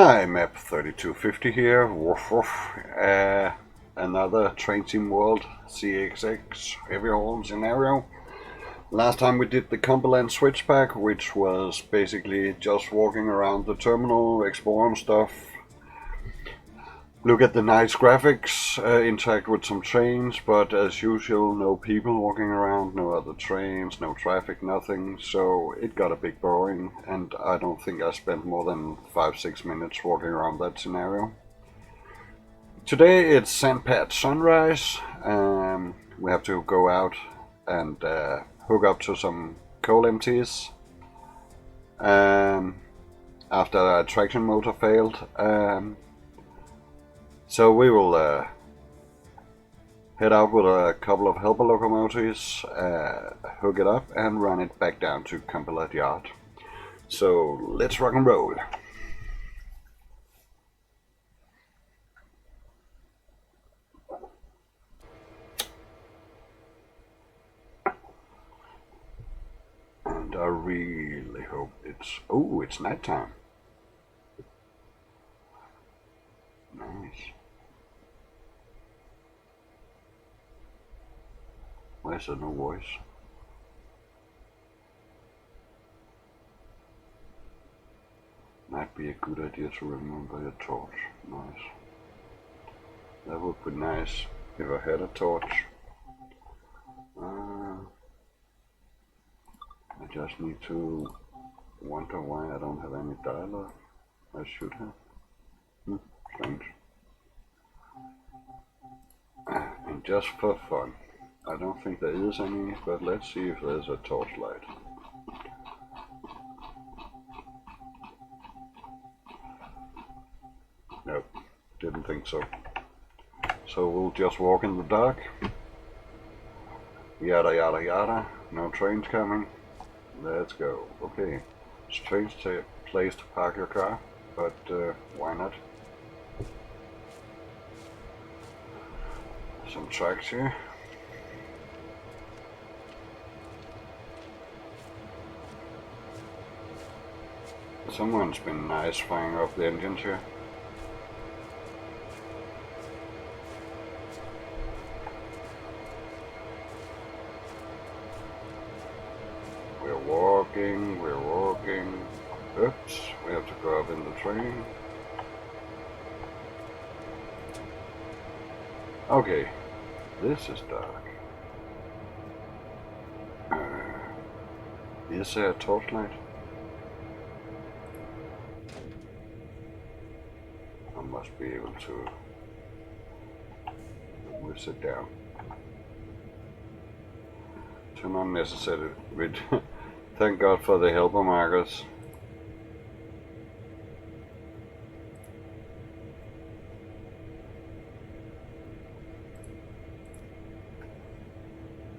Hi, map 3250 here, Woof-Woof. Another Train Team World CXX heavy haul scenario. Last time we did the Cumberland Switchback, which was basically just walking around the terminal, exploring stuff, look at the nice graphics, interact with some trains, but as usual, no people walking around, no other trains, no traffic, nothing, so it got a bit boring, and I don't think I spent more than 5-6 minutes walking around that scenario. Today it's Sandpad Sunrise. We have to go out and hook up to some coal empties after our traction motor failed. So we will head out with a couple of helper locomotives, hook it up and run it back down to Cumberland Yard. So let's rock and roll. And I really hope it's nighttime. Nice. Why is there no voice? Might be a good idea to remember your torch. Nice. That would be nice if I had a torch. I just need to wonder why I don't have any dialogue. I should have. Strange. And just for fun. I don't think there is any, but let's see if there's a torchlight. Nope, didn't think so. So we'll just walk in the dark. Yada yada yada. No trains coming. Let's go. Okay. Strange place to park your car, but why not? Some tracks here. Someone's been nice firing up the engines here. We're walking. Oops, we have to go up in the train. Okay, this is dark. Is there a torchlight? I must be able to whisk it down. Turn on necessary. Thank God for the helper markers.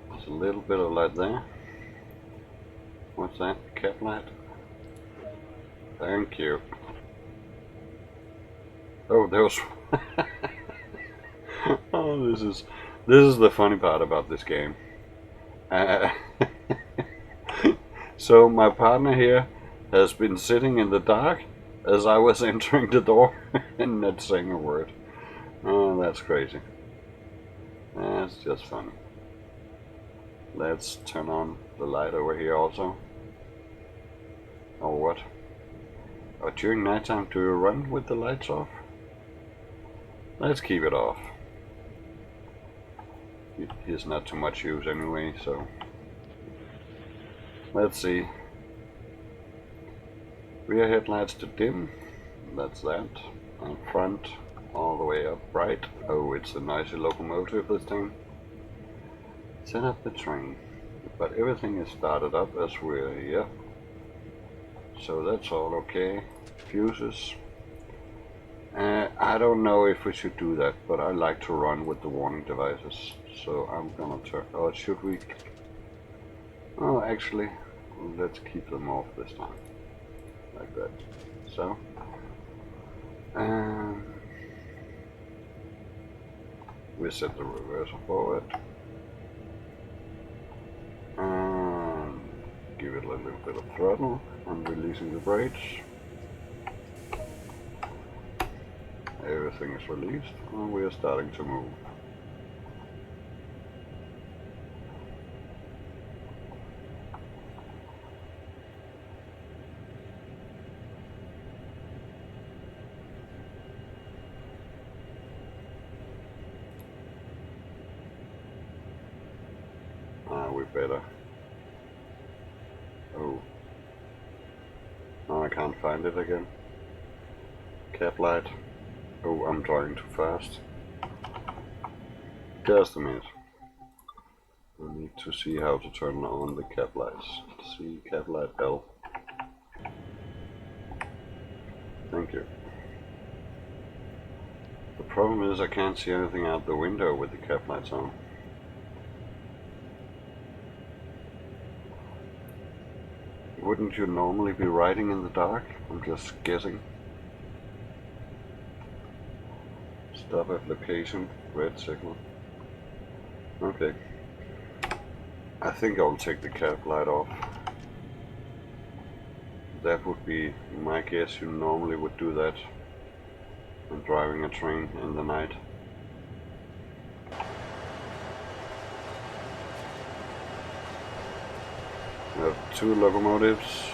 There's a little bit of light there. What's that? Cap light? Thank you. Oh, there was. Oh, this is the funny part about this game. So my partner here has been sitting in the dark as I was entering the door and not saying a word. Oh, that's crazy. That's just funny. Let's turn on the light over here also. Or what? Or during nighttime, do you run with the lights off? Let's keep it off. It is not too much use anyway, so let's see. Rear headlights to dim. That's that. And front all the way up bright. Oh, it's a noisy locomotive this time. Set up the train. But everything is started up as we're here. So that's all okay. Fuses. I don't know if we should do that, but I like to run with the warning devices. So I'm gonna turn. Or should we? Oh, actually, let's keep them off this time. Like that. So. We set the reverser forward. And give it a little bit of throttle and releasing the brakes. Everything is released and we are starting to move. We better. Oh. Now I can't find it again. Cap light. Oh, I'm driving too fast. Just a minute. I need to see how to turn on the cap lights. See cap light L. Thank you. The problem is I can't see anything out the window with the cap lights on. Wouldn't you normally be riding in the dark? I'm just guessing. Stop at location, red signal. Okay. I think I'll take the cap light off. That would be my guess. You normally would do that when driving a train in the night. We have 2 locomotives.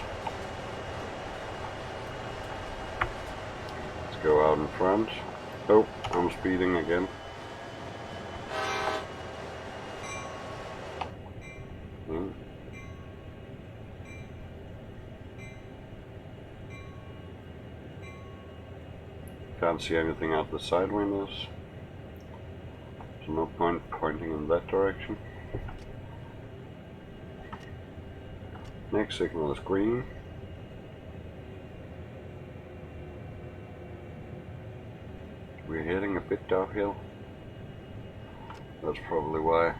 Let's go out in front. Oh, I'm speeding again. Can't see anything out the side windows. So no point pointing in that direction. Next signal is green. We're heading a bit downhill. That's probably why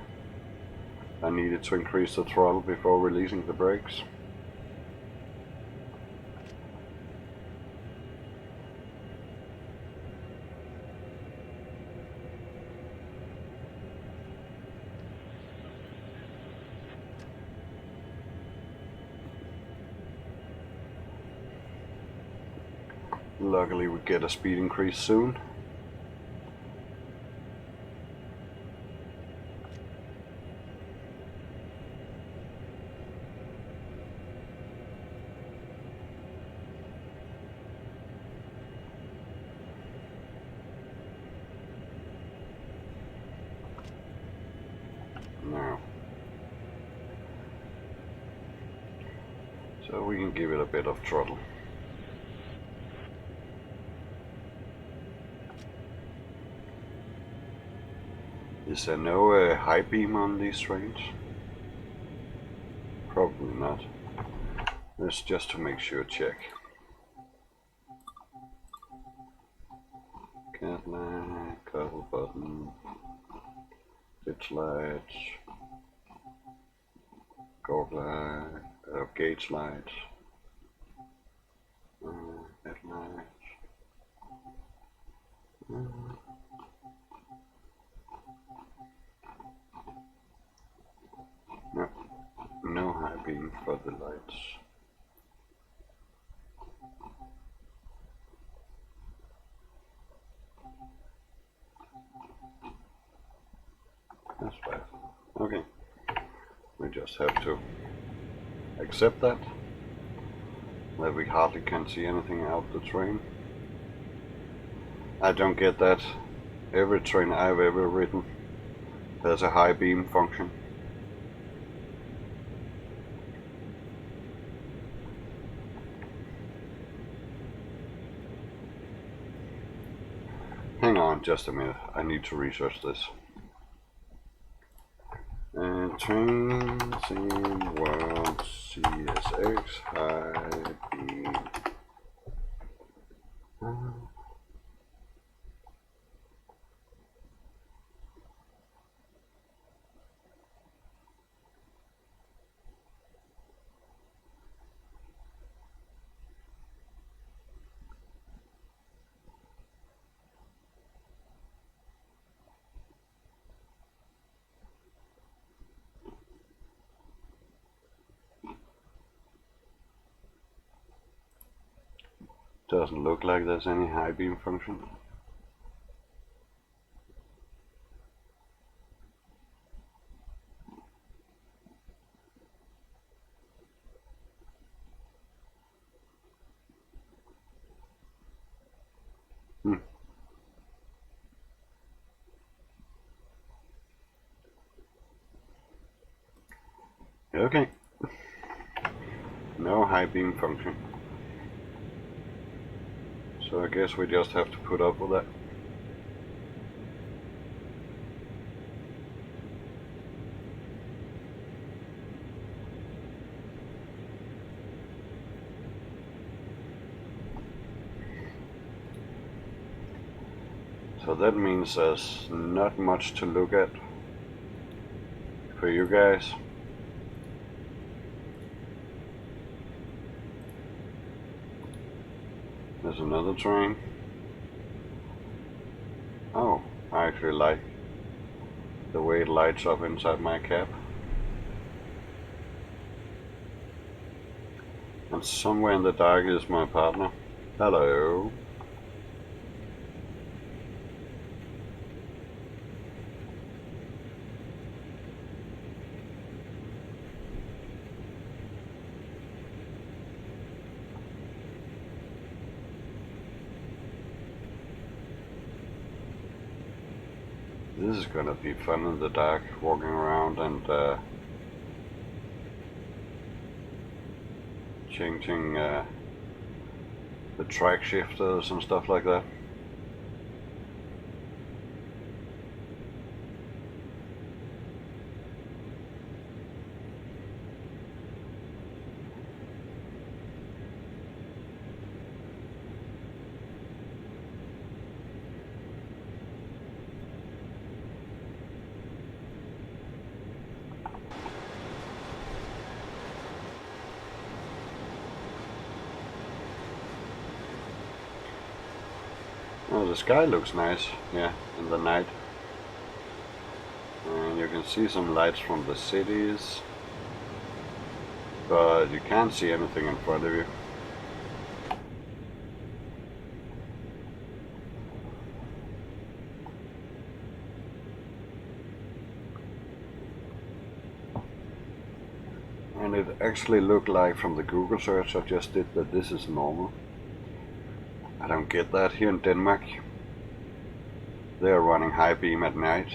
I needed to increase the throttle before releasing the brakes. Luckily we get a speed increase soon. Now, so we can give it a bit of throttle. Is there no high beam on these trains? Probably not. Let's just to make sure check. Cat light, couple button, ditch lights, gauge lights, headlights. No, no high beam for the lights. That's bad. Okay, we just have to accept that we hardly can see anything out the train. I don't get that. Every train I've ever ridden has a high beam function. Hang on just a minute, I need to research this. Trains in world CSX high beam. Doesn't look like there's any high beam function. Okay. No high beam function. So I guess we just have to put up with that. So that means there's not much to look at for you guys. There's another train. Oh, I actually like the way it lights up inside my cab. And somewhere in the dark is my partner. Hello. This is gonna be fun in the dark, walking around and changing the track shifters and stuff like that. Oh, the sky looks nice, yeah, in the night. And you can see some lights from the cities, but you can't see anything in front of you. And it actually looked like from the Google search I just did that this is normal. I don't get that here in Denmark. They are running high beam at night.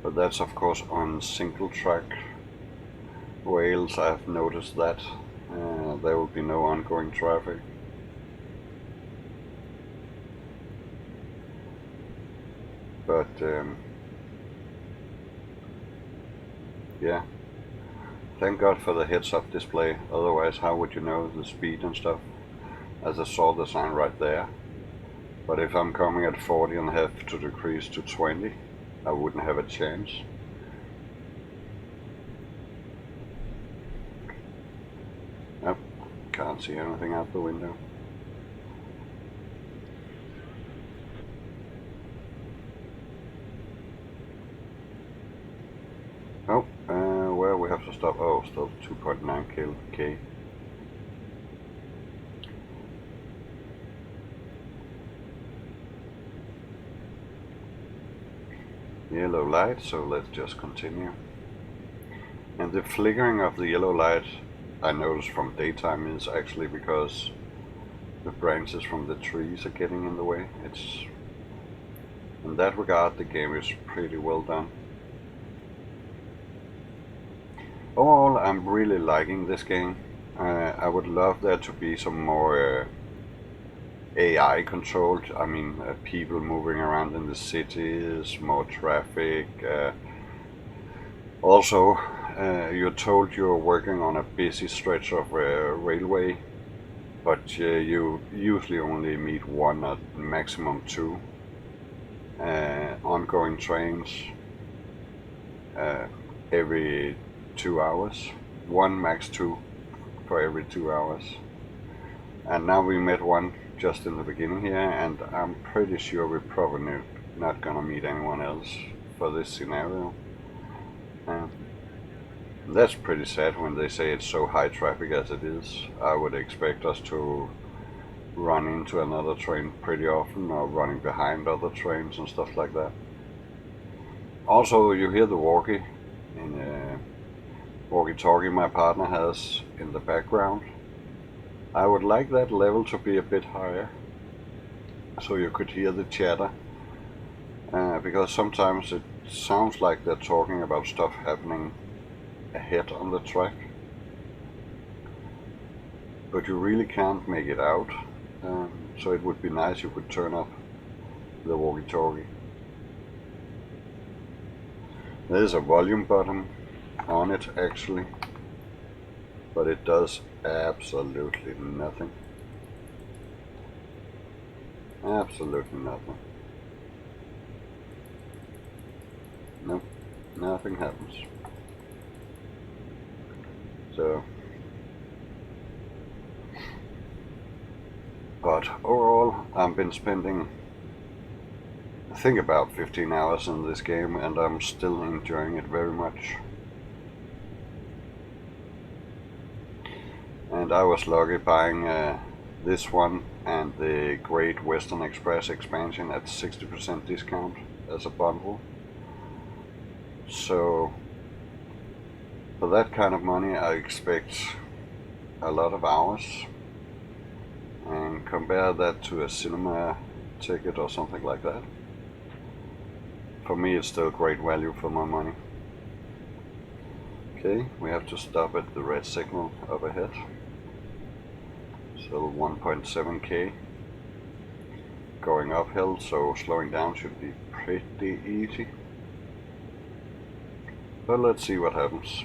But that's of course on single track rails. I've noticed that there will be no ongoing traffic. But yeah, thank God for the heads-up display, otherwise how would you know the speed and stuff, as I saw the sign right there. But if I'm coming at 40 and have to decrease to 20, I wouldn't have a chance. Nope, can't see anything out the window. Oh, where we have to stop? Oh, still 2.9 K. Yellow light, so let's just continue. And the flickering of the yellow light I noticed from daytime is actually because the branches from the trees are getting in the way. It's, in that regard, the game is pretty well done. Overall, I'm really liking this game. I would love there to be some more AI controlled. I mean, people moving around in the cities, more traffic. Also, you're told you're working on a busy stretch of railway, but you usually only meet one or maximum two ongoing trains every 2 hours. One max two for every 2 hours. And now we met one just in the beginning here, and I'm pretty sure we're probably not gonna meet anyone else for this scenario. That's pretty sad when they say it's so high traffic as it is. I would expect us to run into another train pretty often, or running behind other trains and stuff like that. Also, you hear the walkie-talkie my partner has in the background. I would like that level to be a bit higher. so you could hear the chatter, because sometimes it sounds like they're talking about stuff happening ahead on the track, but you really can't make it out, so it would be nice you could turn up the walkie-talkie. There's a volume button on it actually, but it does absolutely nothing. Absolutely nothing. Nope, nothing happens. So, but overall I've been spending, I think, about 15 hours in this game, and I'm still enjoying it very much. And I was lucky buying this one and the Great Western Express expansion at 60% discount as a bundle. So for that kind of money I expect a lot of hours, and compare that to a cinema ticket or something like that. For me it's still great value for my money. Okay, we have to stop at the red signal up ahead. Still 1.7k. Going uphill, so slowing down should be pretty easy. But let's see what happens.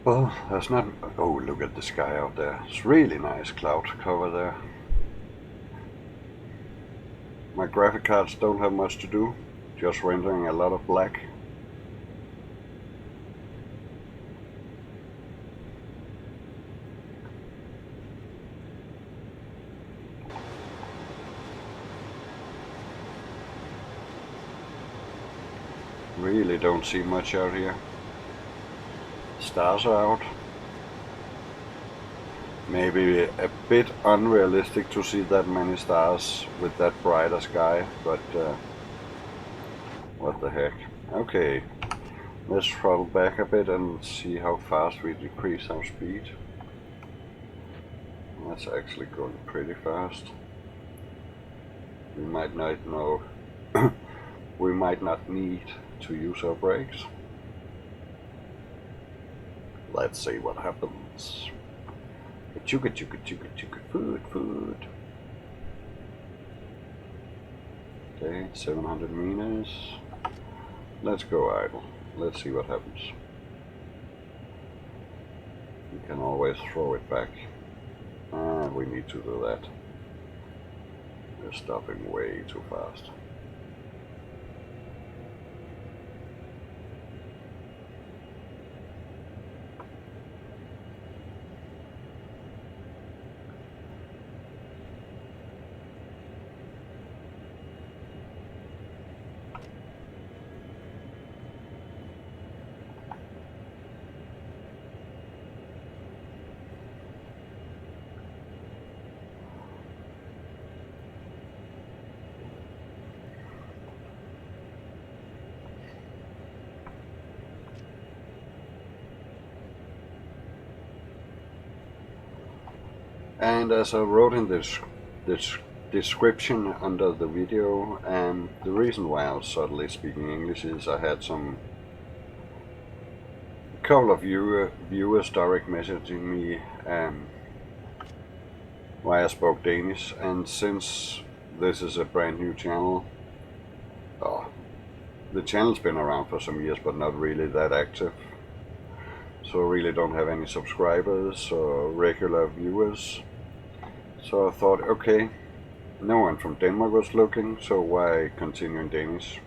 Well, there's not... Oh, look at the sky out there. It's really nice cloud cover there. My graphic cards don't have much to do, just rendering a lot of black. Really don't see much out here. Stars are out. Maybe a bit unrealistic to see that many stars with that brighter sky, but what the heck. Okay, let's throttle back a bit and see how fast we decrease our speed. That's actually going pretty fast. We might not know we might not need to use our brakes. Let's see what happens. Chuka chuka chuka chuka, food, food. Okay, 700 meters. Let's go idle. Let's see what happens. You can always throw it back. We need to do that. We're stopping way too fast. And as I wrote in this description under the video, the reason why I was suddenly speaking English is I had a couple of viewers direct messaging me why I spoke Danish, and since this is a brand new channel, the channel's been around for some years but not really that active, so I really don't have any subscribers or regular viewers. So I thought, okay, no one from Denmark was looking, so why continue in Danish?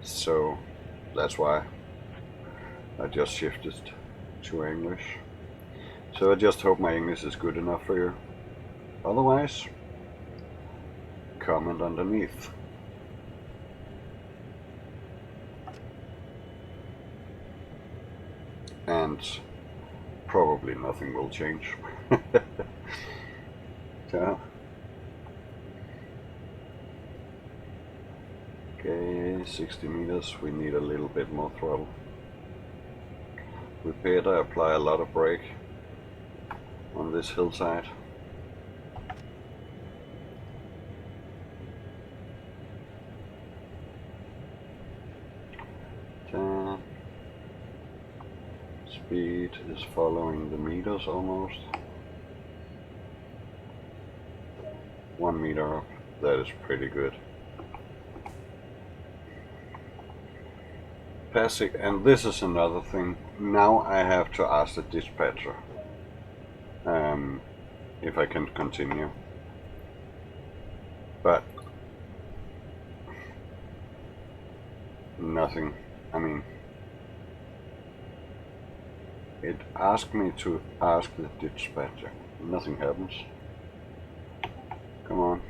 So that's why I just shifted to English. So I just hope my English is good enough for you. Otherwise, comment underneath. and probably nothing will change. So, okay, 60 meters, we need a little bit more throttle. We better apply a lot of brake on this hillside. Speed is following the meters almost. 1 meter up, that is pretty good. Passing, and this is another thing. Now I have to ask the dispatcher if I can continue. But nothing. I mean, it asked me to ask the dispatcher. Nothing happens. Come on.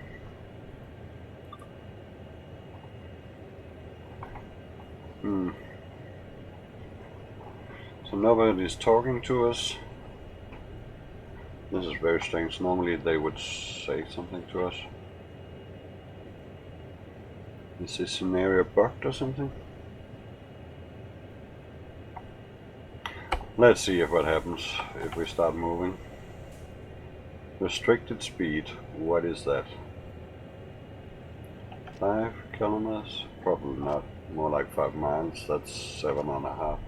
So nobody's talking to us. This is very strange. Normally they would say something to us. Is this scenario bugged or something? Let's see if what happens if we start moving. Restricted speed, what is that? 5 kilometers? Probably not. More like 5 miles, that's 7.5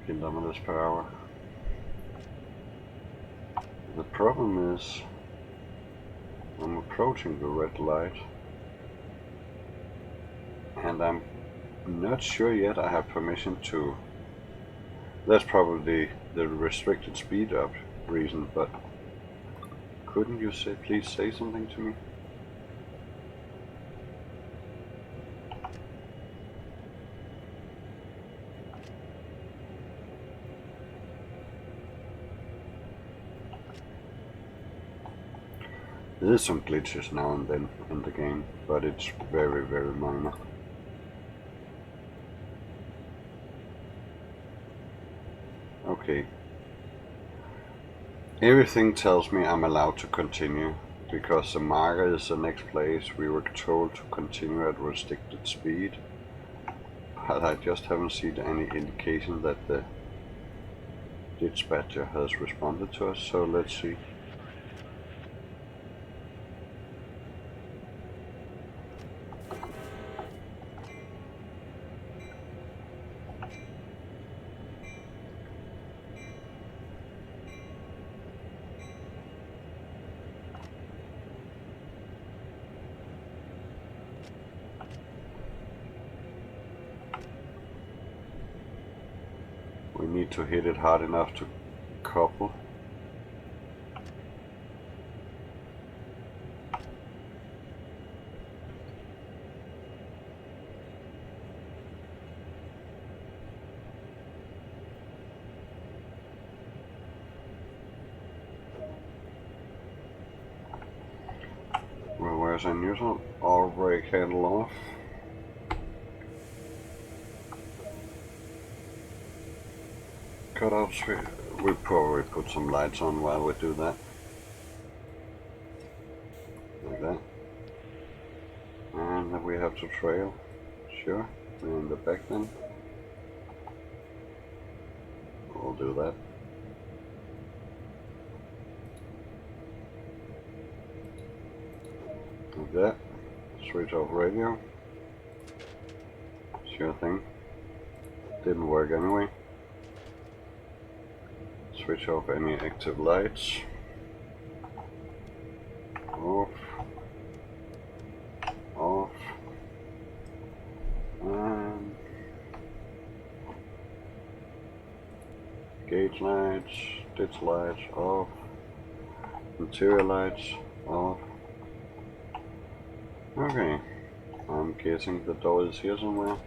kilometers per hour. The problem is I'm approaching the red light and I'm not sure yet I have permission to. That's probably the restricted speed up reason, but couldn't you please say something to me? There's some glitches now and then in the game, but it's very, very minor. Okay. Everything tells me I'm allowed to continue, because the marker is the next place. We were told to continue at restricted speed, but I just haven't seen any indication that the dispatcher has responded to us, so let's see. We need to hit it hard enough to couple. Well, where's our neutral? All brake handle off. Cutouts, we probably put some lights on while we do that. Like that. And then we have to trail. Sure, we're in the back then. We'll do that. Like that. Switch off radio. Sure thing. Didn't work anyway. Switch off any active lights. Off. Off. And gauge lights, ditch lights off. Interior lights off. Okay. I'm guessing the door is here somewhere.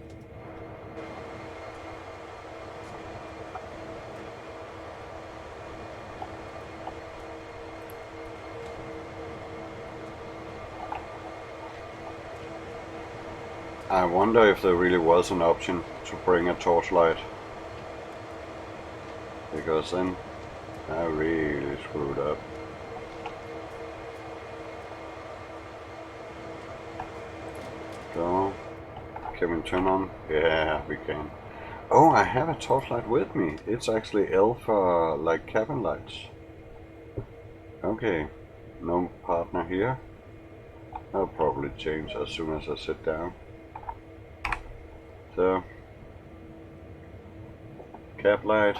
I wonder if there really was an option to bring a torchlight. because then I really screwed up. So, can we turn on? Yeah, we can. Oh, I have a torchlight with me. It's actually L for like cabin lights. Okay, no partner here. I'll probably change as soon as I sit down. So, cab light.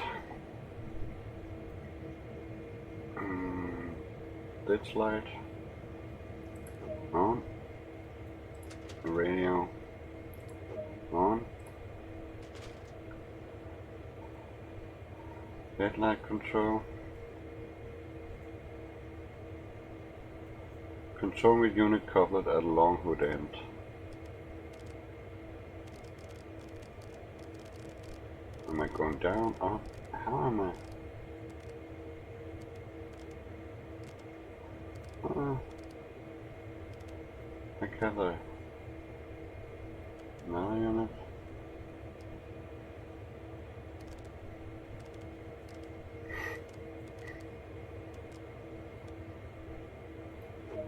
Ditch light. On. Radio. On. Headlight control. Control with unit coupled at long hood end. Am I going down? Up? How am I? I got another unit.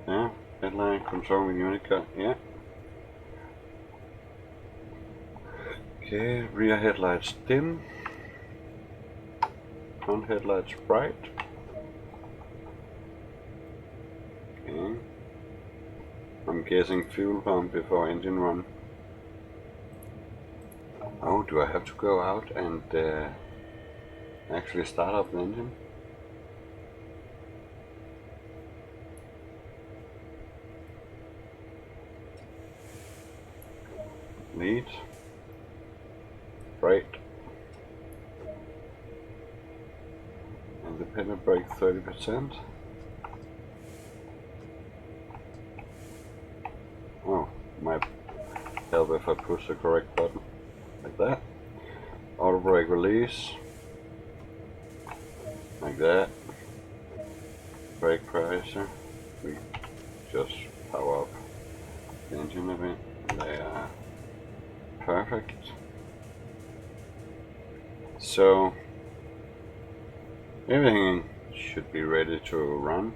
Yeah, headlight control with unit cut, yeah. Okay, rear headlights dim. Front headlights bright. Okay. I'm guessing fuel pump before engine run. Oh, do I have to go out and actually start up the engine? Lead. Right. Independent brake 30%. Oh, might help if I push the correct button. Like that. Auto brake release. Like that. Brake pressure. We just power up the engine a bit. There. Perfect. So everything should be ready to run.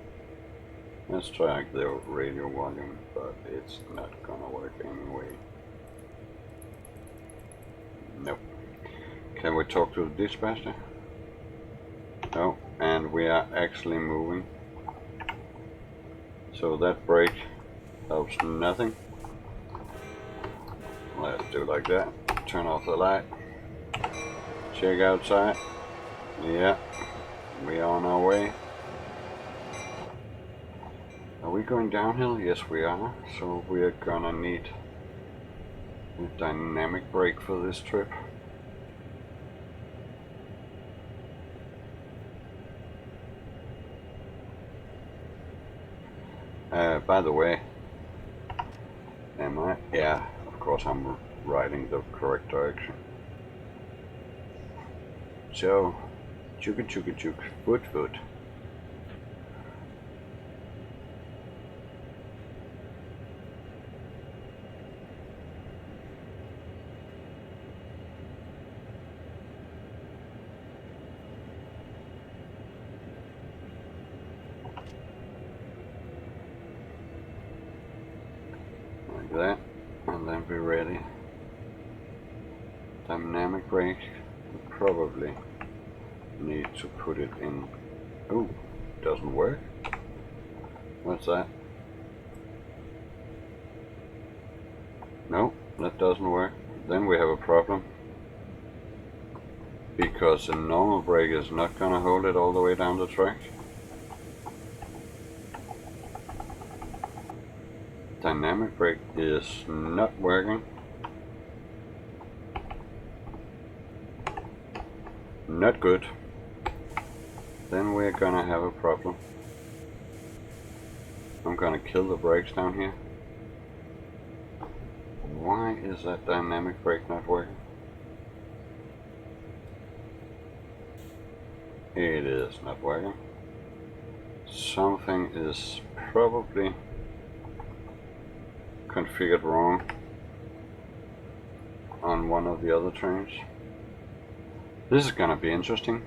Let's try the radio volume, but it's not gonna work anyway. Nope. Can we talk to the dispatcher? No, and we are actually moving. So that brake helps nothing. Let's do like that. Turn off the light. Check outside. Yeah, we are on our way. Are we going downhill? Yes, we are. So we are gonna need a dynamic brake for this trip. By the way, am I? Yeah, of course I'm riding the correct direction. So, chugga chugga chugga, foot foot. Like that, and then be ready. Dynamic brake, probably need to put it in. Oh, doesn't work. What's that? No, that doesn't work. Then we have a problem, because the normal brake is not gonna hold it all the way down the track. Dynamic brake is not working. Not good. Then we're gonna have a problem. I'm gonna kill the brakes down here. Why is that dynamic brake not working? It is not working. Something is probably configured wrong on one of the other trains. This is gonna be interesting.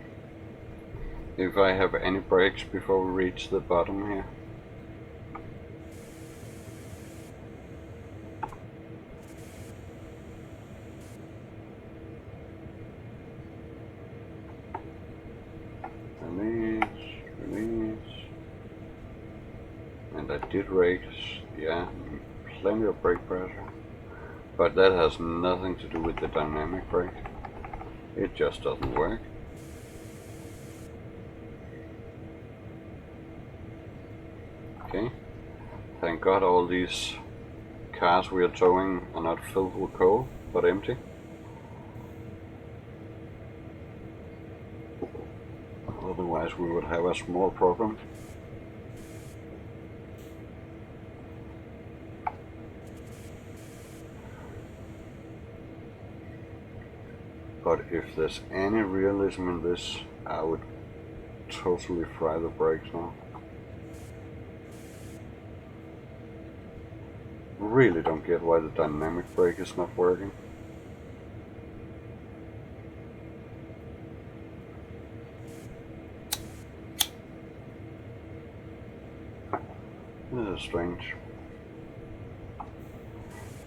if I have any brakes before we reach the bottom here. Release. And I did raise, yeah, plenty of brake pressure. But that has nothing to do with the dynamic brake. It just doesn't work. Okay. Thank God all these cars we are towing are not filled with coal, but empty. Otherwise we would have a small problem. But if there's any realism in this, I would totally fry the brakes now. Really don't get why the dynamic brake is not working. This is strange.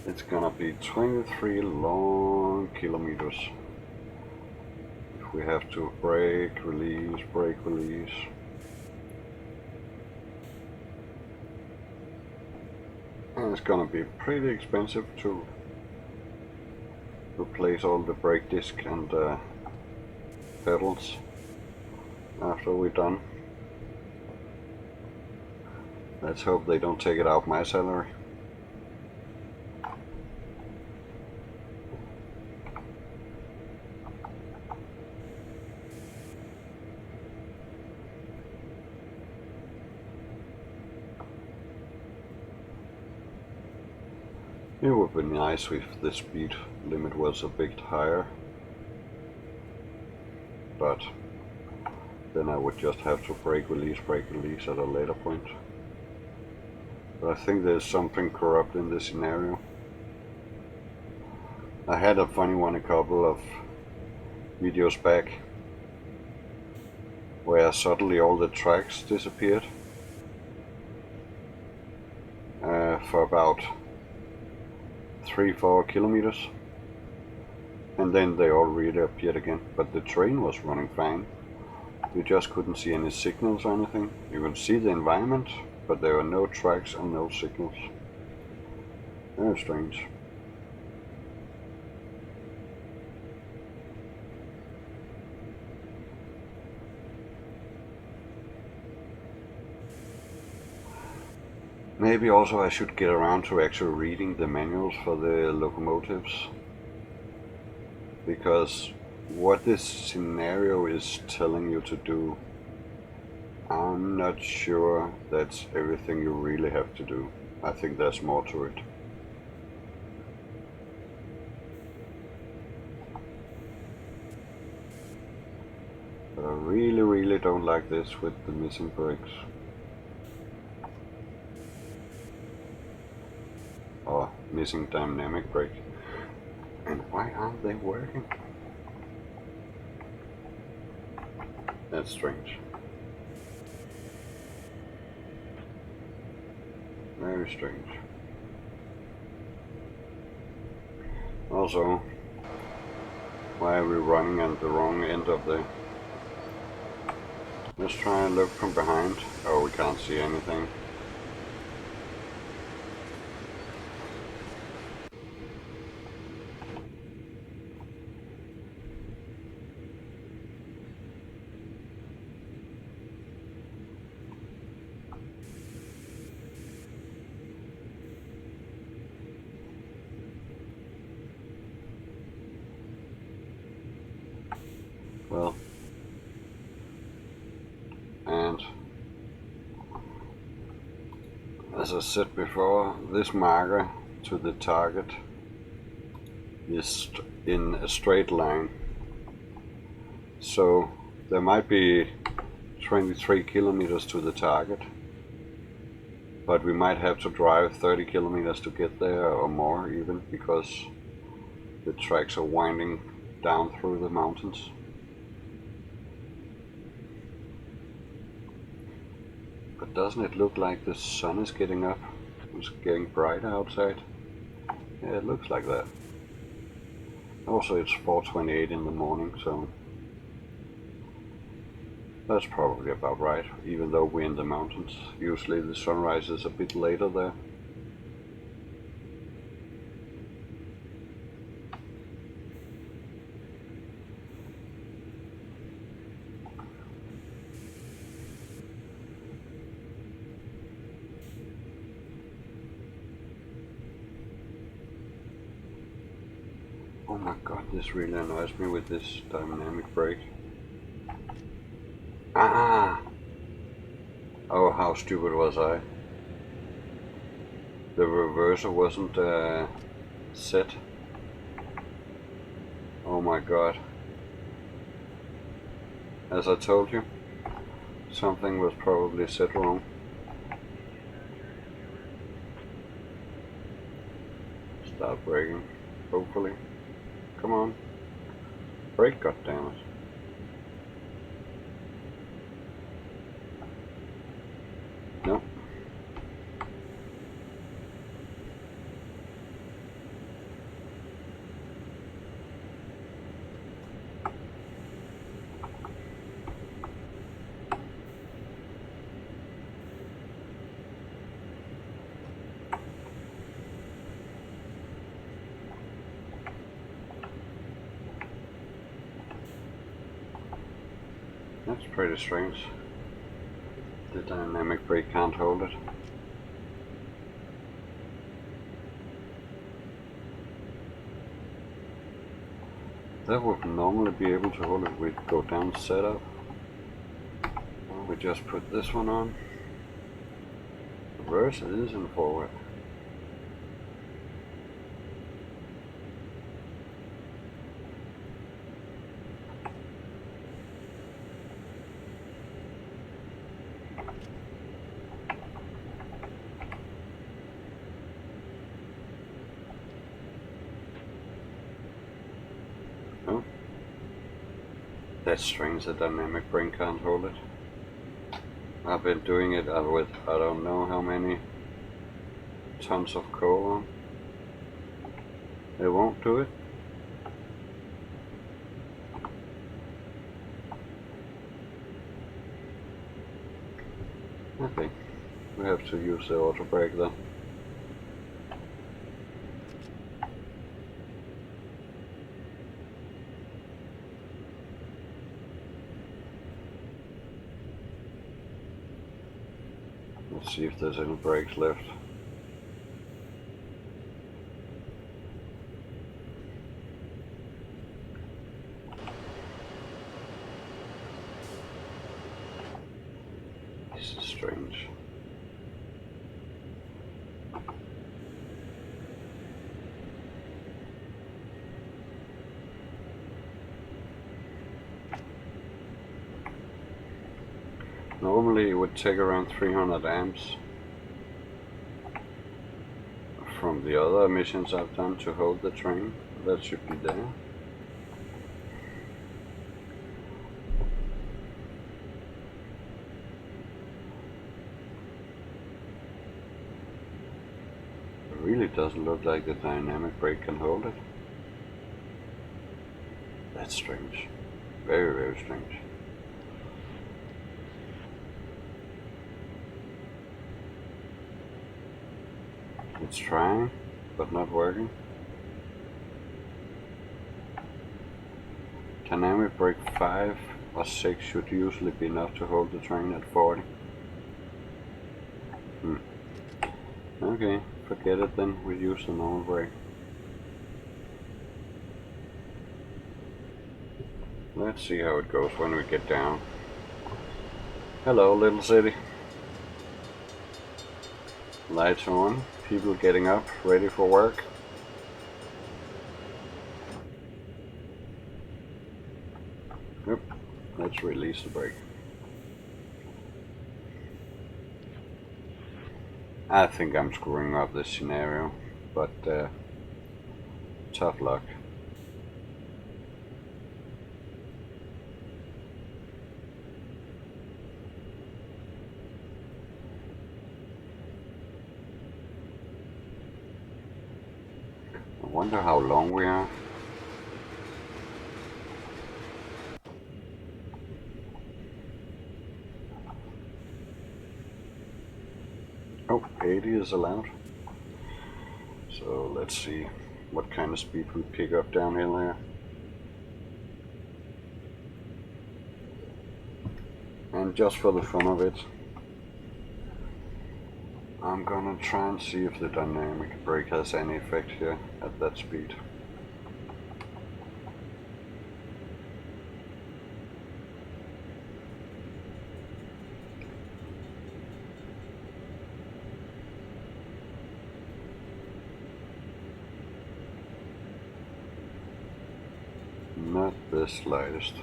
It's gonna be 23 long kilometers. If we have to brake, release, brake, release. And it's gonna be pretty expensive to replace all the brake disc and pedals after we're done. Let's hope they don't take it out my salary. It would be nice if the speed limit was a bit higher, but then I would just have to brake release at a later point. But I think there's something corrupt in this scenario. I had a funny one a couple of videos back where suddenly all the tracks disappeared for about 3-4 kilometers, and then they all really appeared again, but the train was running fine. You just couldn't see any signals or anything. You could see the environment, but there were no tracks and no signals. Very strange. Maybe also I should get around to actually reading the manuals for the locomotives, because what this scenario is telling you to do, I'm not sure that's everything you really have to do. I think there's more to it. But I really don't like this with the missing brakes. Or missing dynamic brake. And why aren't they working? That's strange. Very strange. Also, why are we running at the wrong end of the... Let's try and look from behind. Oh, we can't see anything. Well, and as I said before, this marker to the target is in a straight line, so there might be 23 kilometers to the target, but we might have to drive 30 kilometers to get there, or more even, because the tracks are winding down through the mountains. But doesn't it look like the sun is getting up? It's getting bright outside. Yeah, it looks like that. Also, it's 4:28 in the morning, so that's probably about right, even though we're in the mountains. Usually the sunrise is a bit later there. Oh my god, this really annoys me with this dynamic brake. Ah! Oh, how stupid was I? The reverser wasn't set. Oh my god. As I told you, something was probably set wrong. Start braking, hopefully. Come on. Brake, goddammit. Nope. That's pretty strange. The dynamic brake can't hold it. That would normally be able to hold it. We'd go down setup. Well, we just put this one on. Reverse is in forward. Oh, that's strange. The dynamic brake can't hold it. I've been doing it with I don't know how many tons of coal on. It won't do it. Okay, we have to use the auto brake then. Let's see if there's any brakes left. This is strange. Normally it would take around 300 amps from the other missions I've done to hold the train. That should be there. It really doesn't look like the dynamic brake can hold it. That's strange. Very, very strange. It's trying, but not working. Dynamic brake 5 or 6 should usually be enough to hold the train at 40. Okay, forget it then, we use the normal brake. Let's see how it goes when we get down. Hello, little city. Lights on, people getting up, ready for work. Yep, let's release the brake. I think I'm screwing up this scenario, but tough luck. wonder how long we are. Oh, 80 is allowed. So let's see what kind of speed we pick up downhill here. And just for the fun of it, I'm gonna try and see if the dynamic brake has any effect here at that speed. Not the slightest.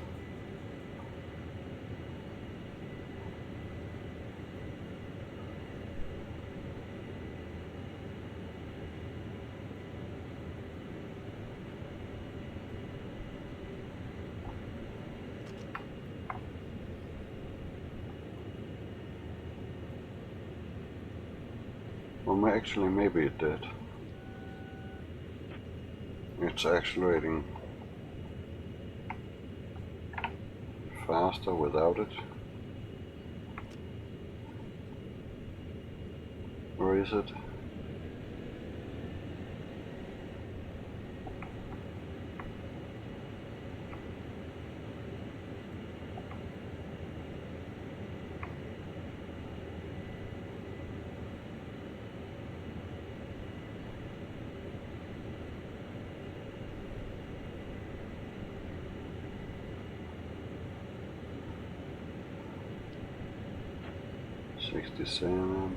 Well, actually, maybe it did. It's accelerating faster without it. Or is it? $67.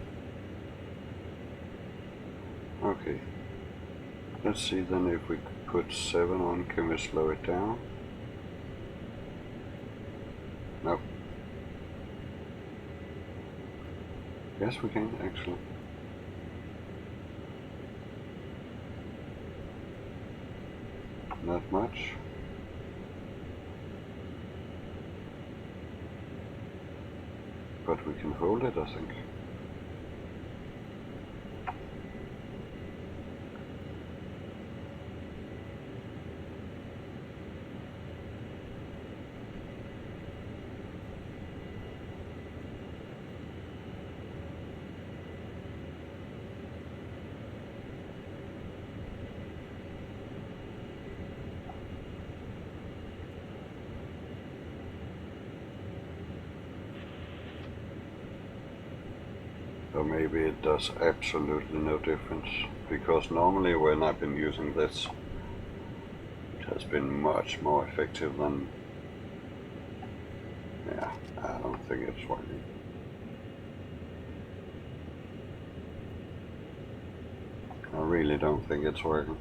Okay. Let's see then if we could put 7 on, can we slow it down? No. Yes, we can actually. Not much. But we can hold it, I think. So maybe it does absolutely no difference, because normally when I've been using this, it has been much more effective than, yeah, I don't think it's working. I really don't think it's working.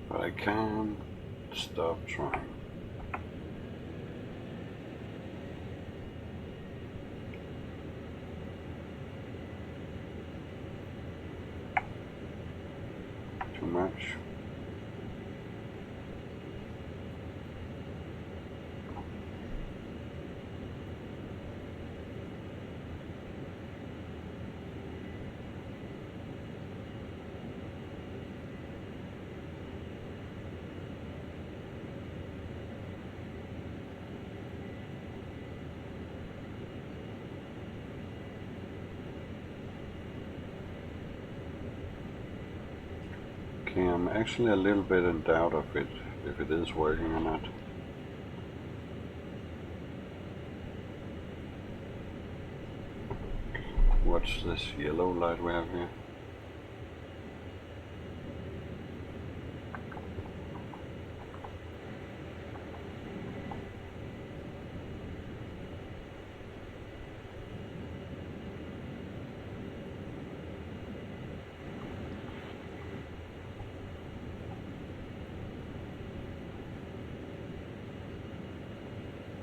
But I can't stop trying. Too much. Okay, I'm actually a little bit in doubt of it, if it is working or not. What's this yellow light we have here?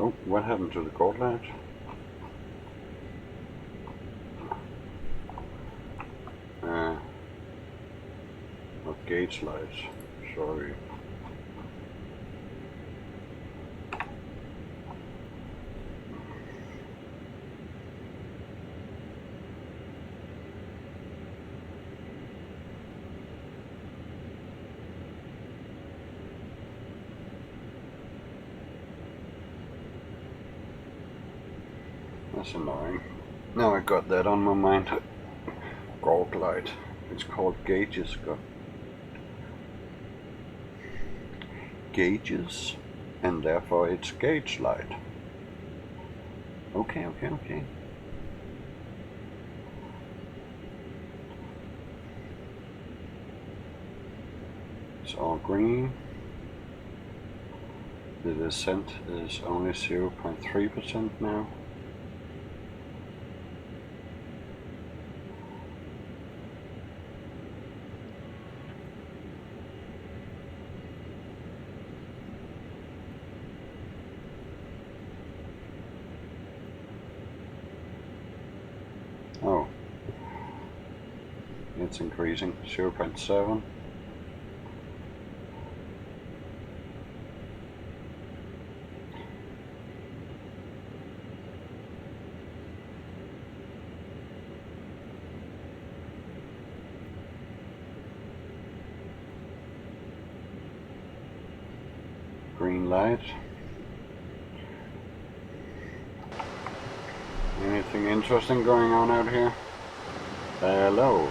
Oh, what happened to the gold light? Not gauge lights, sorry. That's annoying. Now I got that on my mind. Gold light. It's called gauges. Gauges, and therefore it's gauge light. Okay. It's all green. The descent is only 0.3% now. Oh, it's increasing, 0.7. Green light. Anything interesting going on out here? Hello.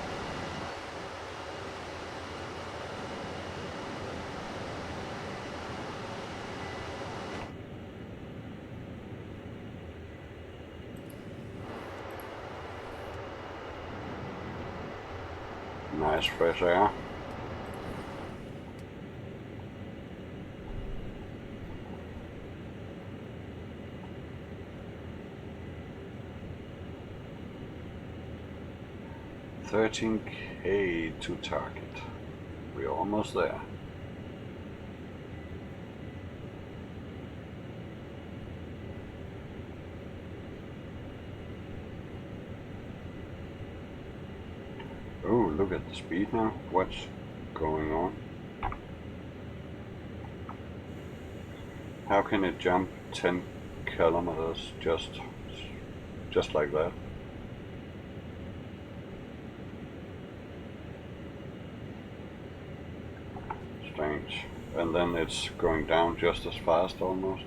Nice fresh air. $13K to target. We're almost there. Oh, look at the speed now. What's going on? How can it jump 10 kilometers just like that? Strange. And then it's going down just as fast almost.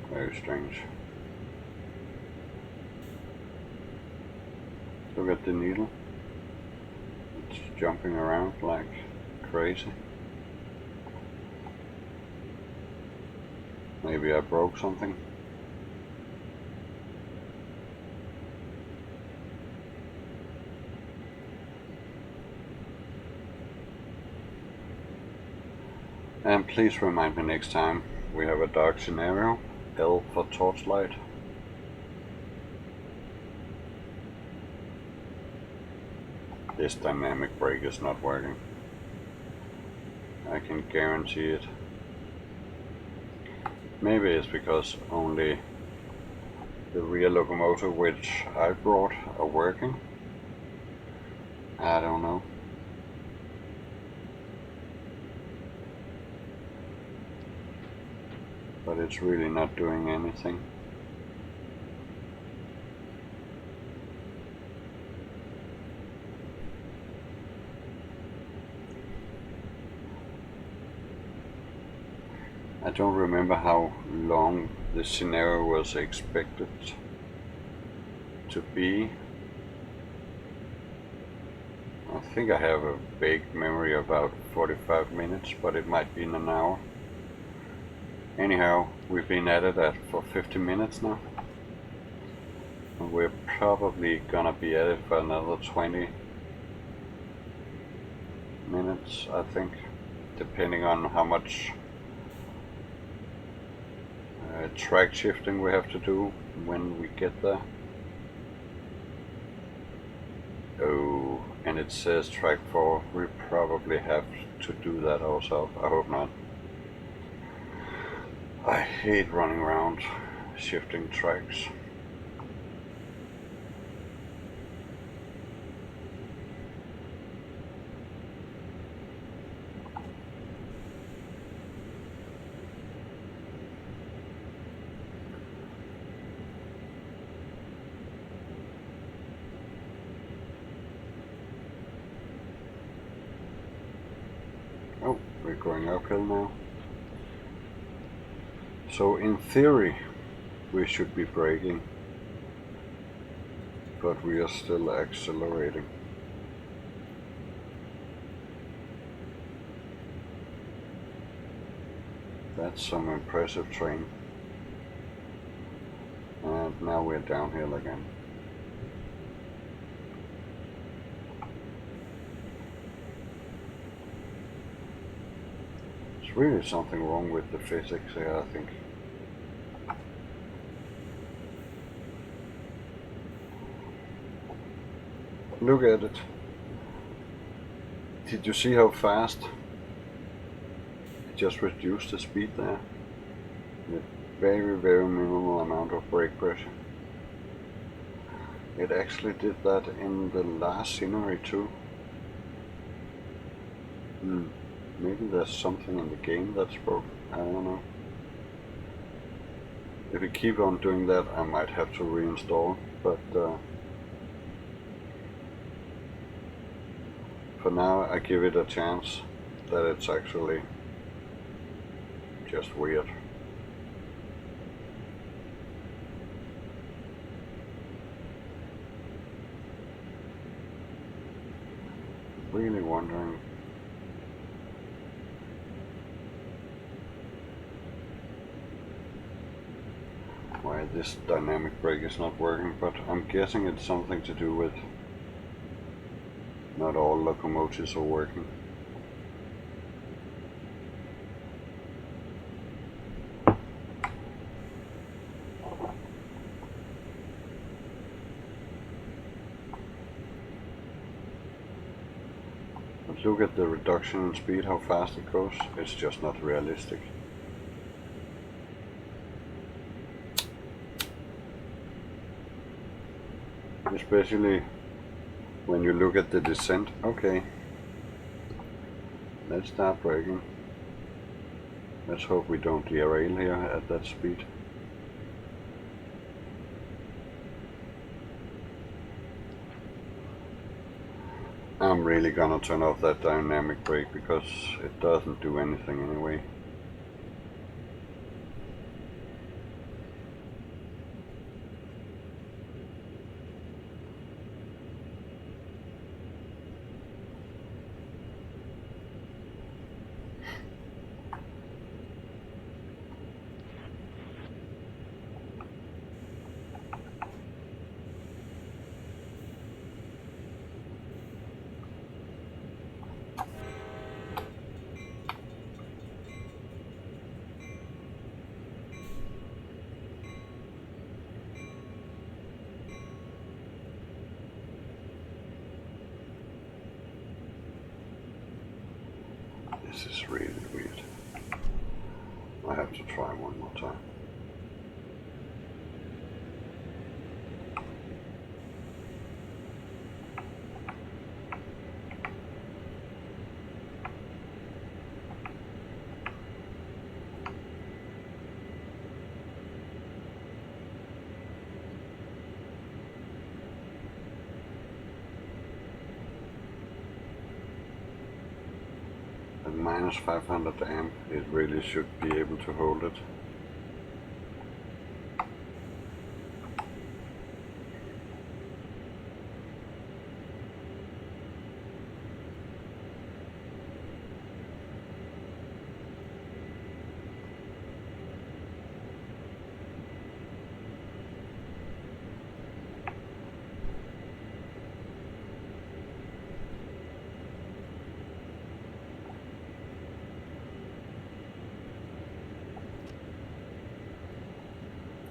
Very strange. Look at the needle. It's jumping around like crazy. Maybe I broke something. And please remind me next time we have a dark scenario. L for torchlight. This dynamic brake is not working. I can guarantee it. Maybe it's because only the rear locomotive which I brought are working. I don't know. But it's really not doing anything. I don't remember how long this scenario was expected to be. I think I have a vague memory about 45 minutes, but it might be in an hour. Anyhow, we've been at it for 50 minutes now. And we're probably gonna be at it for another 20 minutes, I think, depending on how much track shifting we have to do when we get there. Oh, and it says track 4. We probably have to do that ourselves. I hope not. I hate running around shifting tracks. Oh, we're going uphill now. So in theory we should be braking, but we are still accelerating. That's some impressive train. And now we're downhill again. There's really something wrong with the physics here, I think. Look at it. Did you see how fast it just reduced the speed there? With very, very minimal amount of brake pressure. It actually did that in the last scenery too. Maybe there's something in the game that's broken. I don't know. If we keep on doing that, I might have to reinstall, but for now I give it a chance that it's actually just weird. Really wondering why this dynamic brake is not working, but I'm guessing it's something to do with not all locomotives are working. But look at the reduction in speed, how fast it goes. It's just not realistic. Especially when you look at the descent. Okay, let's start braking. Let's hope we don't derail here at that speed. I'm really gonna turn off that dynamic brake because it doesn't do anything anyway. This is really weird. I have to try one more time. At minus 500 amp, it really should be able to hold it.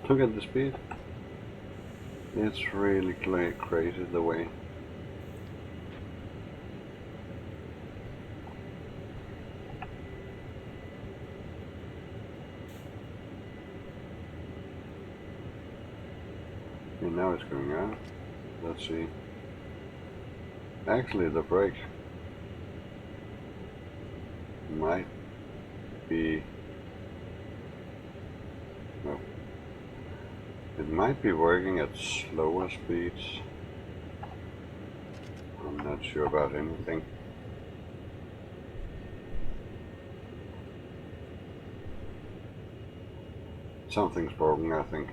Look at the speed. It's really crazy the way. now it's going out. Let's see. Actually, the brake might be... no. It might be working at slower speeds. I'm not sure about anything. Something's broken, I think.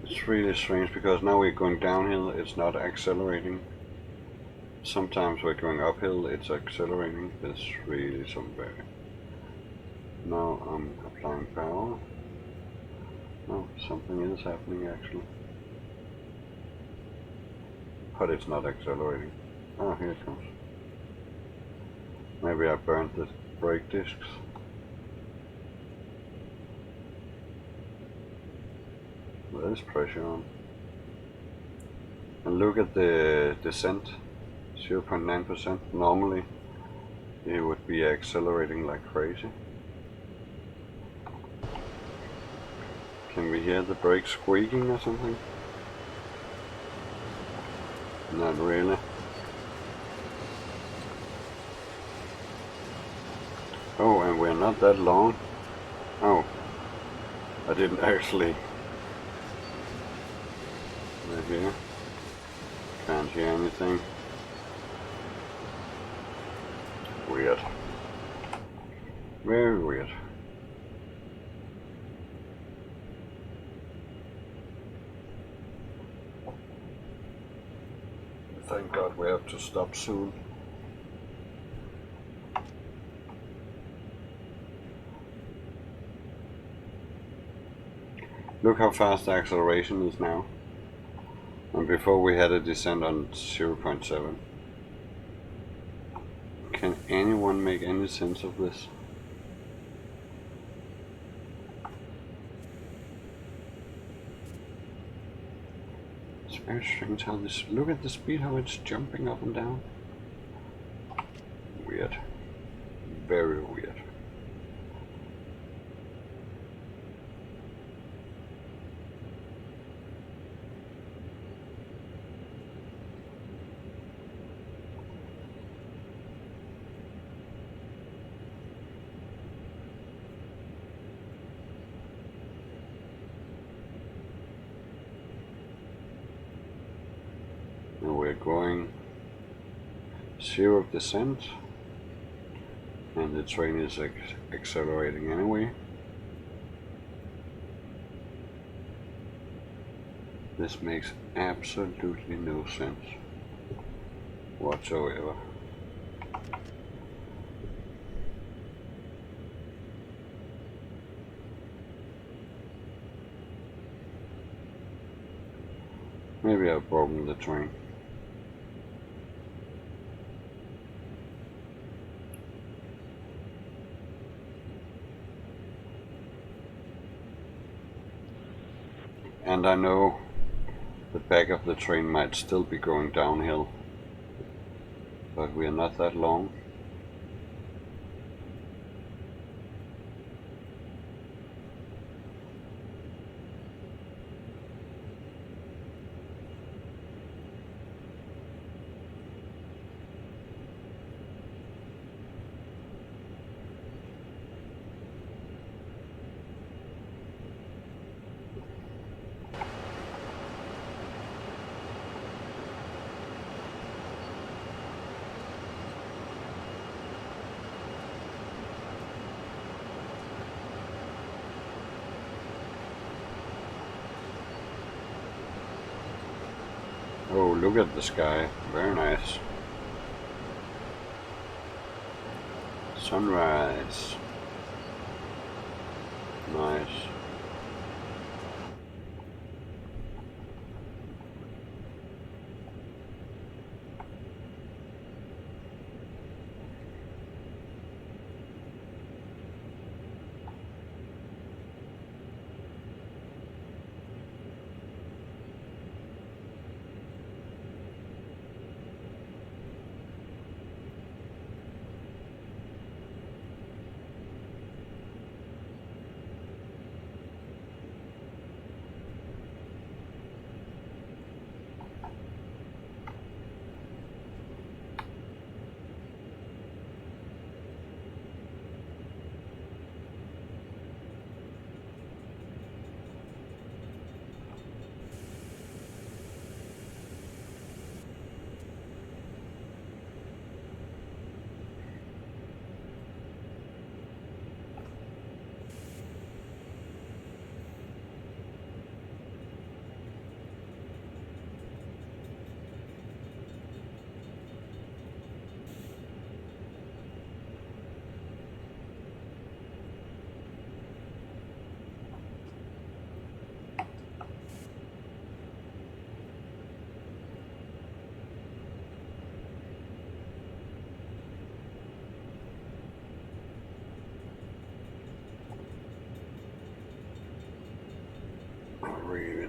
It's really strange because now we're going downhill, it's not accelerating. Sometimes we're going uphill, it's accelerating. It's really something. Now I'm applying power. No, something is happening actually. But it's not accelerating. Oh, here it comes. Maybe I burned the brake discs. There's pressure on. And look at the descent. 0.9%. Normally it would be accelerating like crazy. Can we hear the brakes squeaking or something? Not really. Oh, and we're not that long. Oh, I didn't actually. Right here. Can't hear anything. Weird. Very weird. Thank God we have to stop soon. Look how fast the acceleration is now. And before we had a descent on 0.7. Can anyone make any sense of this? It's very strange how this... look at the speed, how it's jumping up and down. Weird. Very weird. Now we're going 0 descent, and the train is accelerating anyway. This makes absolutely no sense whatsoever. Maybe I've broken the train. And I know the back of the train might still be going downhill, but we are not that long. Oh, look at the sky. Very nice. Sunrise. Nice.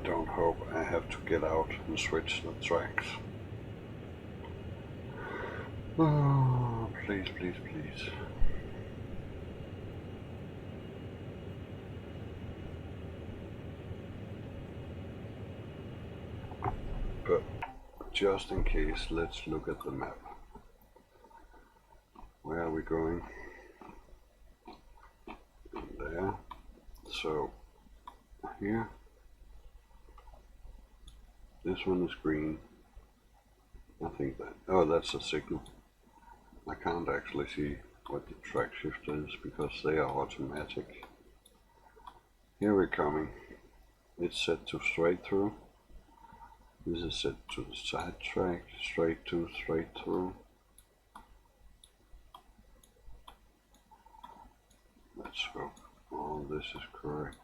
don't hope I have to get out and switch the tracks. Oh, please, please, please. But just in case, let's look at the map. Where are we going? There. So here. This one is green. I think that, oh, that's a signal. I can't actually see what the track shift is because they are automatic. Here we're coming. It's set to straight through. This is set to the side track, straight to, straight through. Let's hope all this is correct.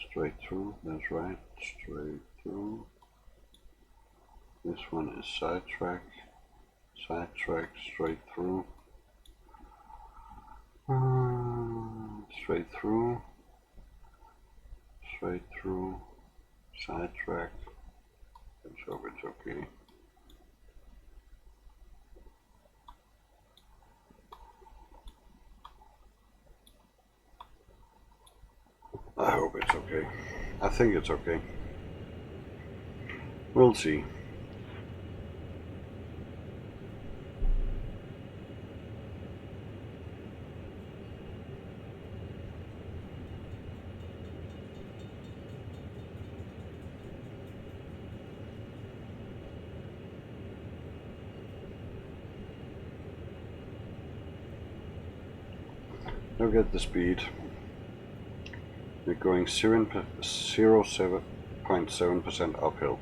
Straight through, that's right, straight through. This one is sidetrack, straight through. Straight through, sidetrack. Let's hope it's okay. I hope it's okay. I think it's okay. We'll see. Look at the speed. We're going 0.7% uphill.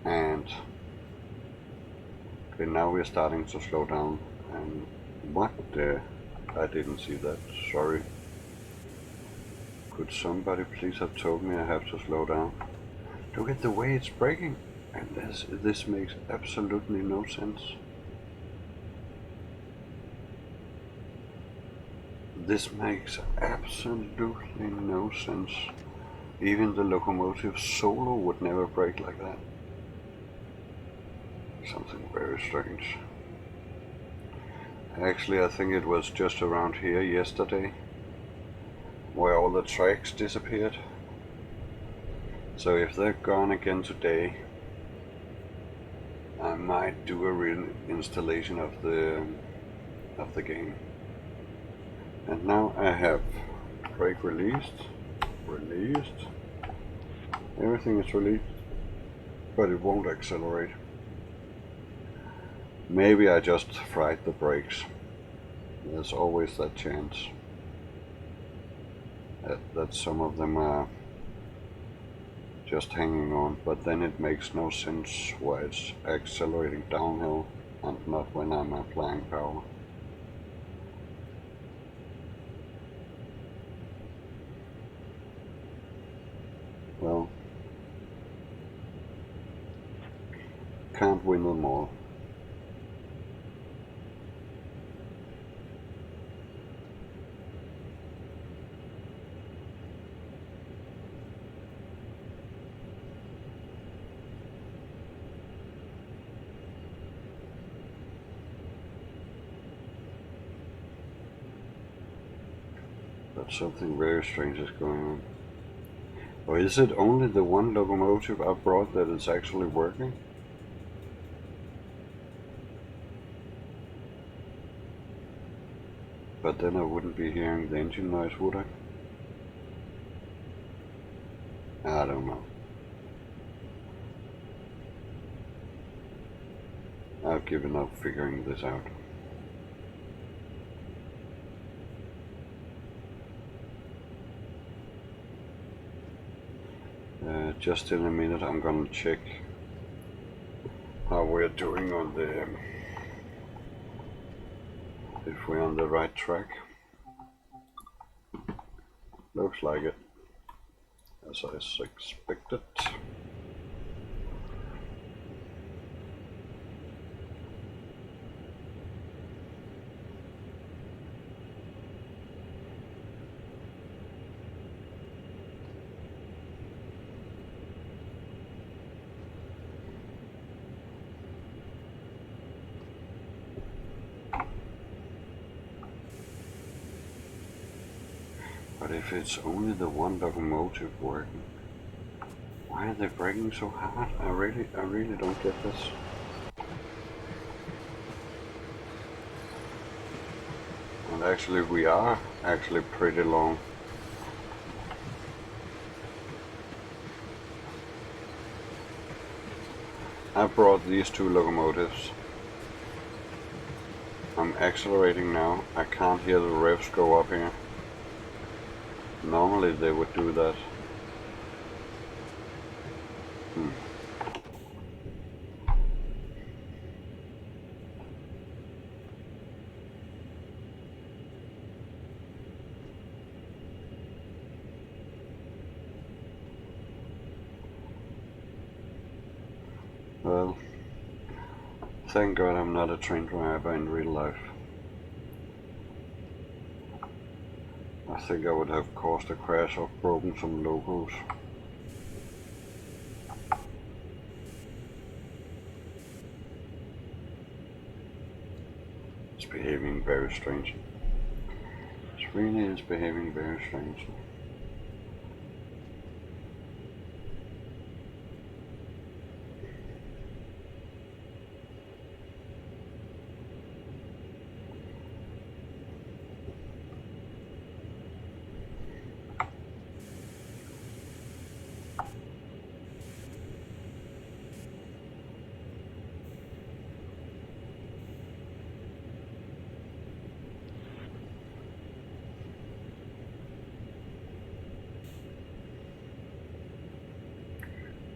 And okay, now we're starting to slow down. And what the? I didn't see that, sorry. Could somebody please have told me I have to slow down? Look at the way it's braking. And this makes absolutely no sense. This makes absolutely no sense. Even the locomotive solo would never brake like that. Something very strange. Actually, I think it was just around here yesterday where all the tracks disappeared. So if they're gone again today, I might do a reinstallation of the game. And now I have brake released, everything is released, but it won't accelerate. Maybe I just fried the brakes. There's always that chance that some of them are just hanging on, but then it makes no sense why it's accelerating downhill and not when I'm applying power. Well, can't win them all. But something very strange is going on. Or is it only the one locomotive I brought that is actually working? But then I wouldn't be hearing the engine noise, would I? I don't know. I've given up figuring this out. Just in a minute I'm gonna check how we're doing on the if we're on the right track. Looks like it, as I expected. But if it's only the one locomotive working, why are they braking so hard? I really don't get this. And actually we are actually pretty long. I brought these two locomotives. I'm accelerating now. I can't hear the revs go up here. Normally they would do that. Well, thank God I'm not a train driver in real life. I think I would have caused a crash or broken some logos. It's behaving very strangely. It really is behaving very strangely.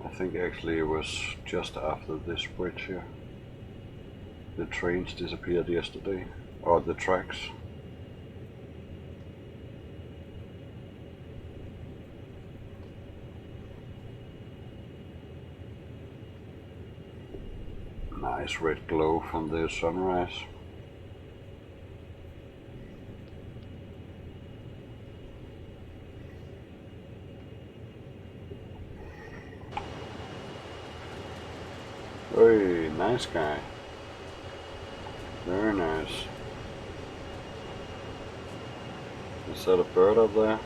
I think actually it was just after this bridge here. The trains disappeared yesterday, or the tracks. Nice red glow from the sunrise. Hey, nice guy. Very nice. Is that a bird up there?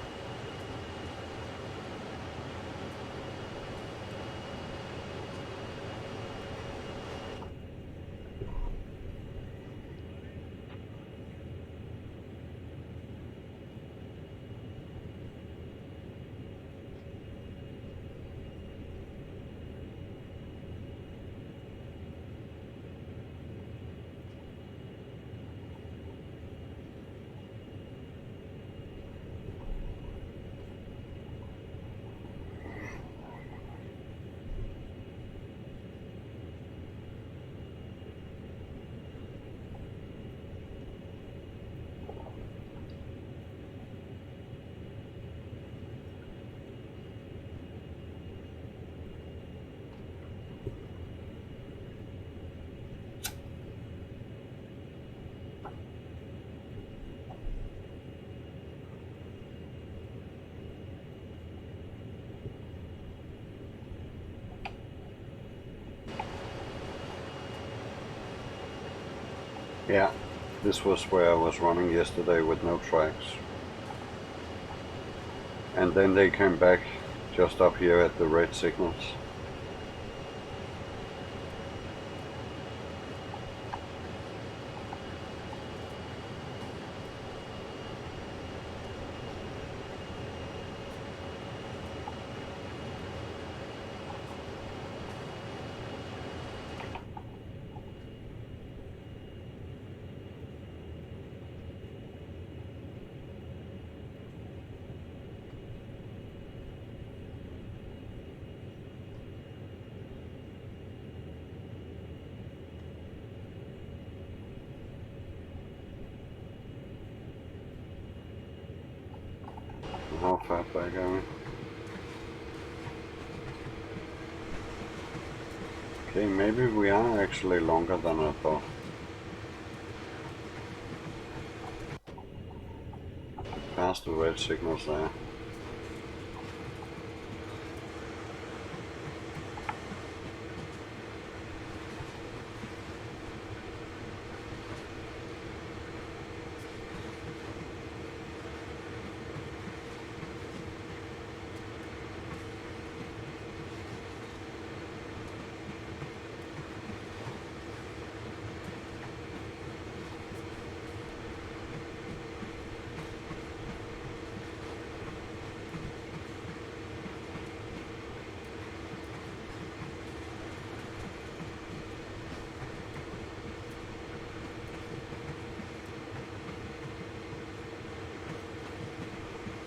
Yeah, this was where I was running yesterday with no tracks. And then they came back just up here at the red signals. How far back are we? Okay, maybe we are actually longer than I thought. Past the red signals there.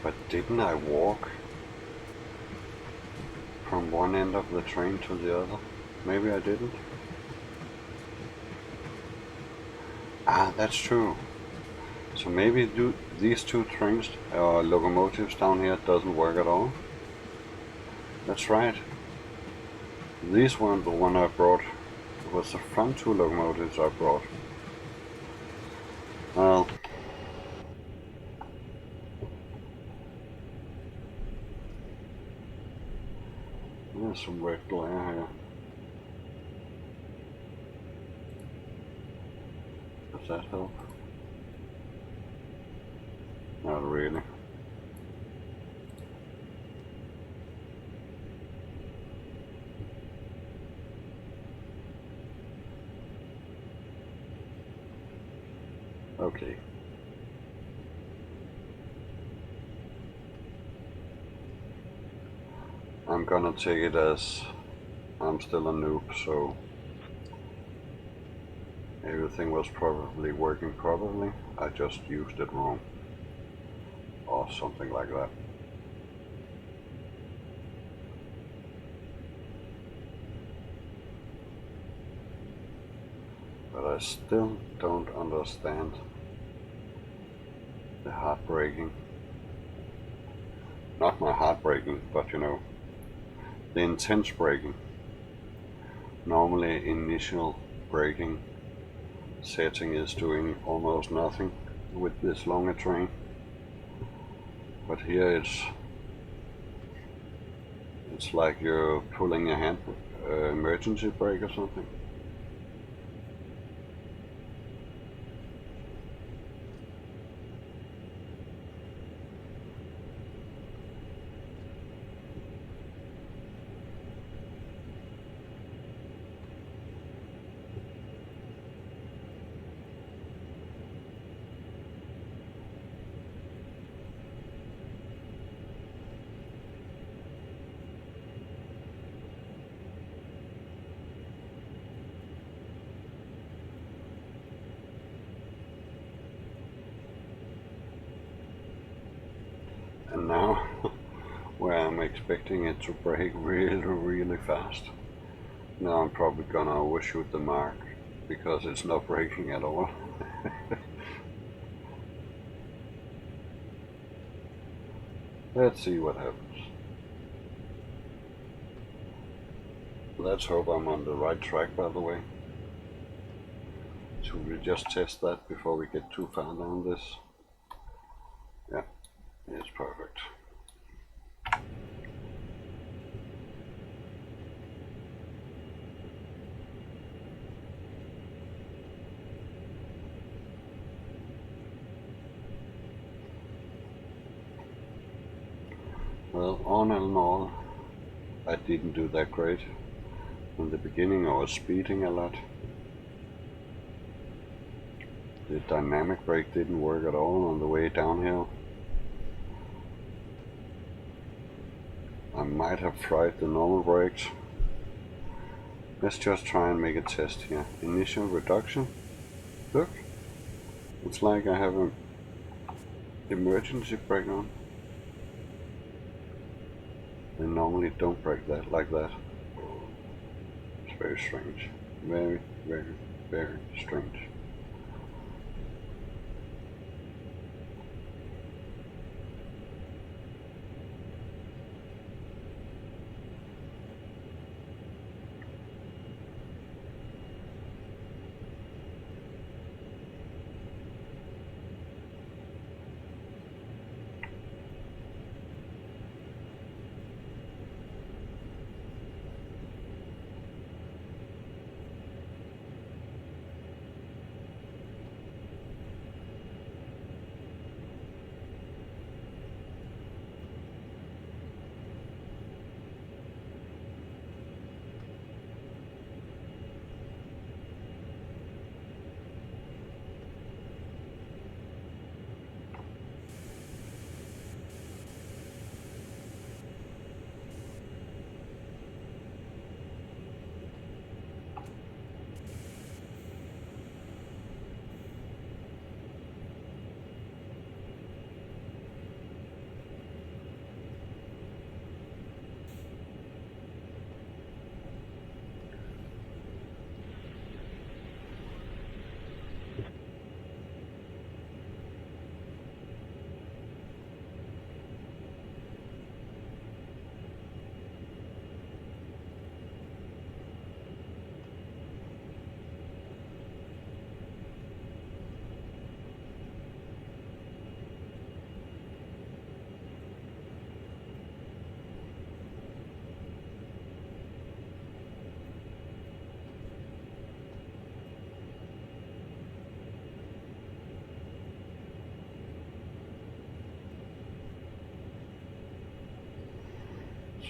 But didn't I walk from one end of the train to the other? Maybe I didn't. Ah, that's true. So maybe these two trains or locomotives down here doesn't work at all. That's right. These weren't the one I brought. It was the front two locomotives I brought. Well, there's some red glare here. Does that help? Not really. Okay. I'm gonna take it as I'm still a noob, so everything was probably working properly. I just used it wrong. Or something like that. But I still don't understand the heartbreaking. Not my heartbreaking, but you know, the intense braking. Normally initial braking setting is doing almost nothing with this longer train. But here it's like you're pulling a hand emergency brake or something. And now, where I'm expecting it to brake really fast, now I'm probably gonna overshoot the mark because it's not braking at all. Let's see what happens. Let's hope I'm on the right track, by the way. Should we just test that before we get too far down this? Yeah, it's perfect. Well, all in all, I didn't do that great. In the beginning I was speeding a lot. The dynamic brake didn't work at all on the way downhill. I might have fried the normal brakes. Let's just try and make a test here. Initial reduction. Look, it's like I have an emergency brake on. They normally don't brake that like that. It's very strange. Very strange.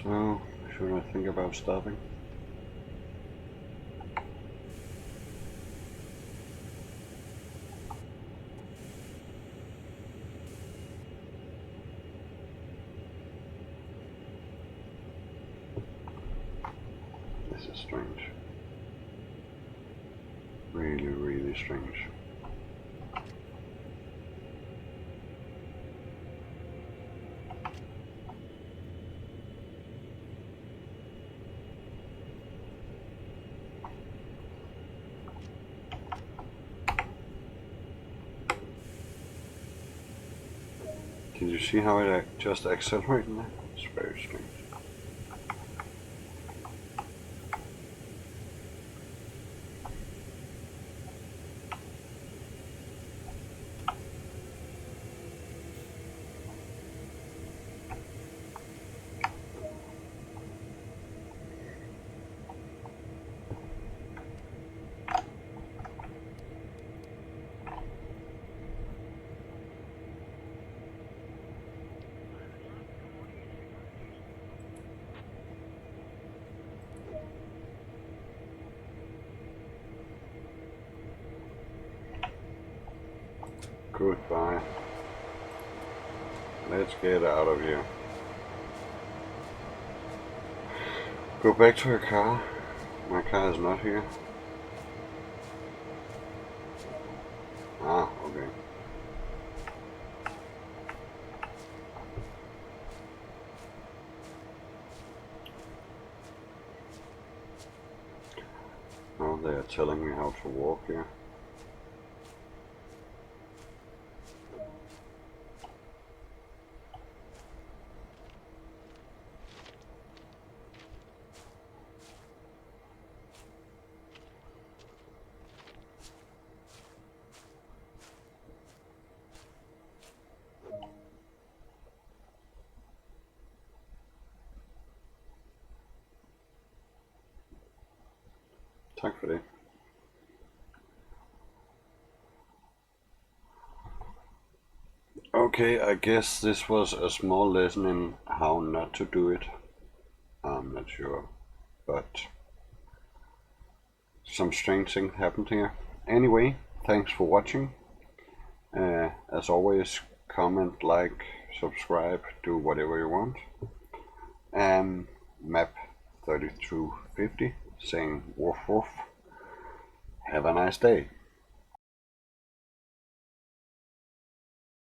So, should I think about stopping? This is strange. Really, really strange. Did you see how it just accelerated there? It's very strange. Goodbye. Let's get out of here. Go back to your car. My car is not here. Ah, okay. Now they are telling me how to walk here. Tak for det. Okay, I guess this was a small lesson in how not to do it. I'm not sure, but some strange thing happened here. Anyway, thanks for watching. As always, comment, like, subscribe, do whatever you want. And map 3250 saying woof woof. Have a nice day.